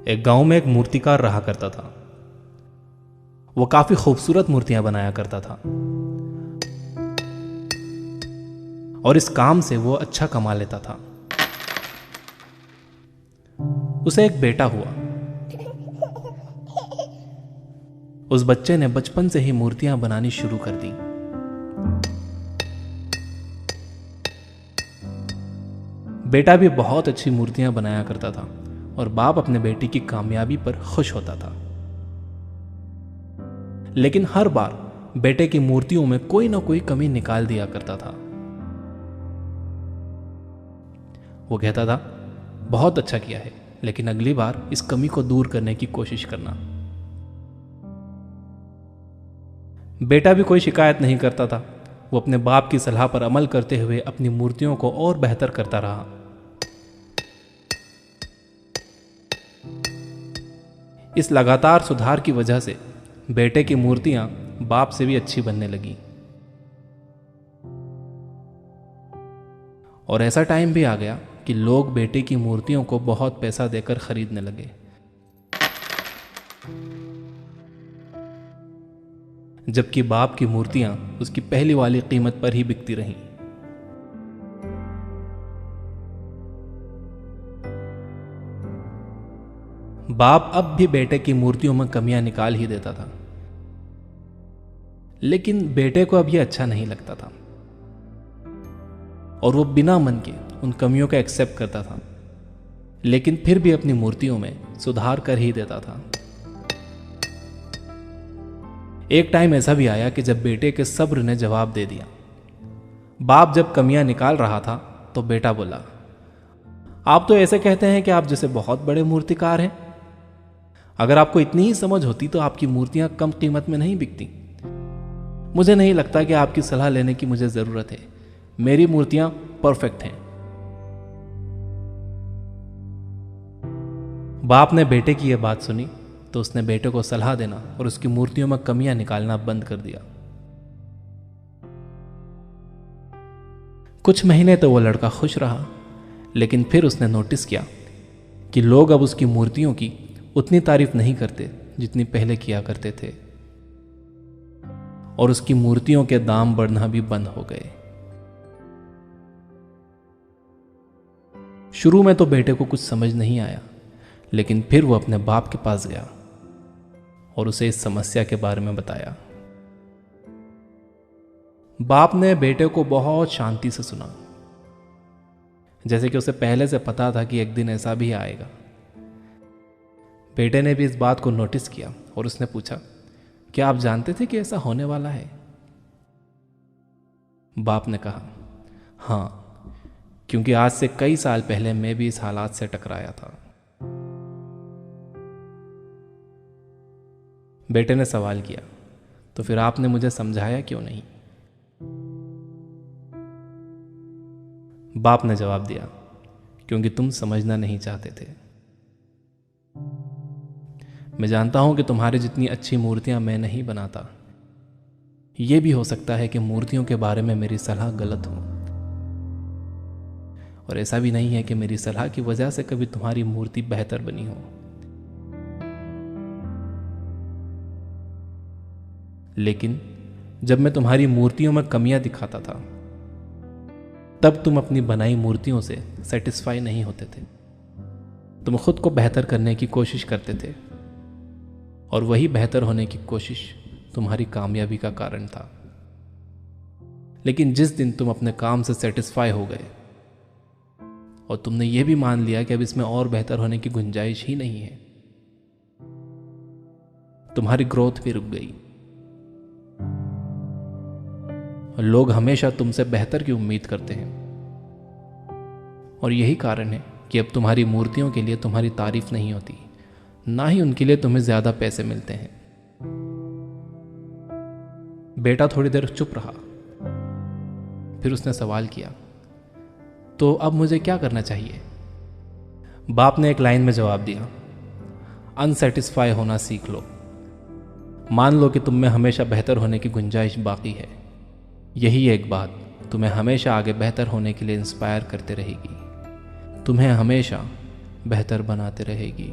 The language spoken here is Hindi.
एक गांव में एक मूर्तिकार रहा करता था। वो काफी खूबसूरत मूर्तियां बनाया करता था और इस काम से वो अच्छा कमा लेता था। उसे एक बेटा हुआ। उस बच्चे ने बचपन से ही मूर्तियां बनानी शुरू कर दी। बेटा भी बहुत अच्छी मूर्तियां बनाया करता था और बाप अपने बेटे की कामयाबी पर खुश होता था। लेकिन हर बार बेटे की मूर्तियों में कोई ना कोई कमी निकाल दिया करता था। वो कहता था, बहुत अच्छा किया है, लेकिन अगली बार इस कमी को दूर करने की कोशिश करना। बेटा भी कोई शिकायत नहीं करता था। वो अपने बाप की सलाह पर अमल करते हुए अपनी मूर्तियों को और बेहतर करता रहा। इस लगातार सुधार की वजह से बेटे की मूर्तियां बाप से भी अच्छी बनने लगी। और ऐसा टाइम भी आ गया कि लोग बेटे की मूर्तियों को बहुत पैसा देकर खरीदने लगे। जबकि बाप की मूर्तियां उसकी पहली वाली कीमत पर ही बिकती रहीं। बाप अब भी बेटे की मूर्तियों में कमियां निकाल ही देता था, लेकिन बेटे को अब यह अच्छा नहीं लगता था और वो बिना मन के उन कमियों का एक्सेप्ट करता था, लेकिन फिर भी अपनी मूर्तियों में सुधार कर ही देता था। एक टाइम ऐसा भी आया कि जब बेटे के सब्र ने जवाब दे दिया। बाप जब कमियां निकाल रहा था तो बेटा बोला, आप तो ऐसे कहते हैं कि आप जैसे बहुत बड़े मूर्तिकार हैं। अगर आपको इतनी ही समझ होती तो आपकी मूर्तियां कम कीमत में नहीं बिकती। मुझे नहीं लगता कि आपकी सलाह लेने की मुझे जरूरत है। मेरी मूर्तियां परफेक्ट हैं। बाप ने बेटे की यह बात सुनी तो उसने बेटे को सलाह देना और उसकी मूर्तियों में कमियां निकालना बंद कर दिया। कुछ महीने तो वो लड़का खुश रहा, लेकिन फिर उसने नोटिस किया कि लोग अब उसकी मूर्तियों की उतनी तारीफ नहीं करते जितनी पहले किया करते थे, और उसकी मूर्तियों के दाम बढ़ना भी बंद हो गए। शुरू में तो बेटे को कुछ समझ नहीं आया, लेकिन फिर वो अपने बाप के पास गया और उसे इस समस्या के बारे में बताया। बाप ने बेटे को बहुत शांति से सुना, जैसे कि उसे पहले से पता था कि एक दिन ऐसा भी आएगा। बेटे ने भी इस बात को नोटिस किया और उसने पूछा, क्या आप जानते थे कि ऐसा होने वाला है? बाप ने कहा, हाँ, क्योंकि आज से कई साल पहले मैं भी इस हालात से टकराया था। बेटे ने सवाल किया, तो फिर आपने मुझे समझाया क्यों नहीं? बाप ने जवाब दिया, क्योंकि तुम समझना नहीं चाहते थे। मैं जानता हूं कि तुम्हारी जितनी अच्छी मूर्तियां मैं नहीं बनाता। यह भी हो सकता है कि मूर्तियों के बारे में मेरी सलाह गलत हो, और ऐसा भी नहीं है कि मेरी सलाह की वजह से कभी तुम्हारी मूर्ति बेहतर बनी हो। लेकिन जब मैं तुम्हारी मूर्तियों में कमियां दिखाता था, तब तुम अपनी बनाई मूर्तियों से सेटिस्फाई नहीं होते थे। तुम खुद को बेहतर करने की कोशिश करते थे, और वही बेहतर होने की कोशिश तुम्हारी कामयाबी का कारण था। लेकिन जिस दिन तुम अपने काम से सेटिस्फाई हो गए और तुमने यह भी मान लिया कि अब इसमें और बेहतर होने की गुंजाइश ही नहीं है, तुम्हारी ग्रोथ भी रुक गई। और लोग हमेशा तुमसे बेहतर की उम्मीद करते हैं, और यही कारण है कि अब तुम्हारी मूर्तियों के लिए तुम्हारी तारीफ नहीं होती, ना ही उनके लिए तुम्हें ज्यादा पैसे मिलते हैं। बेटा थोड़ी देर चुप रहा, फिर उसने सवाल किया, तो अब मुझे क्या करना चाहिए? बाप ने एक लाइन में जवाब दिया, अनसेटिस्फाई होना सीख लो। मान लो कि तुम में हमेशा बेहतर होने की गुंजाइश बाकी है। यही एक बात तुम्हें हमेशा आगे बेहतर होने के लिए इंस्पायर करते रहेगी, तुम्हें हमेशा बेहतर बनाते रहेगी।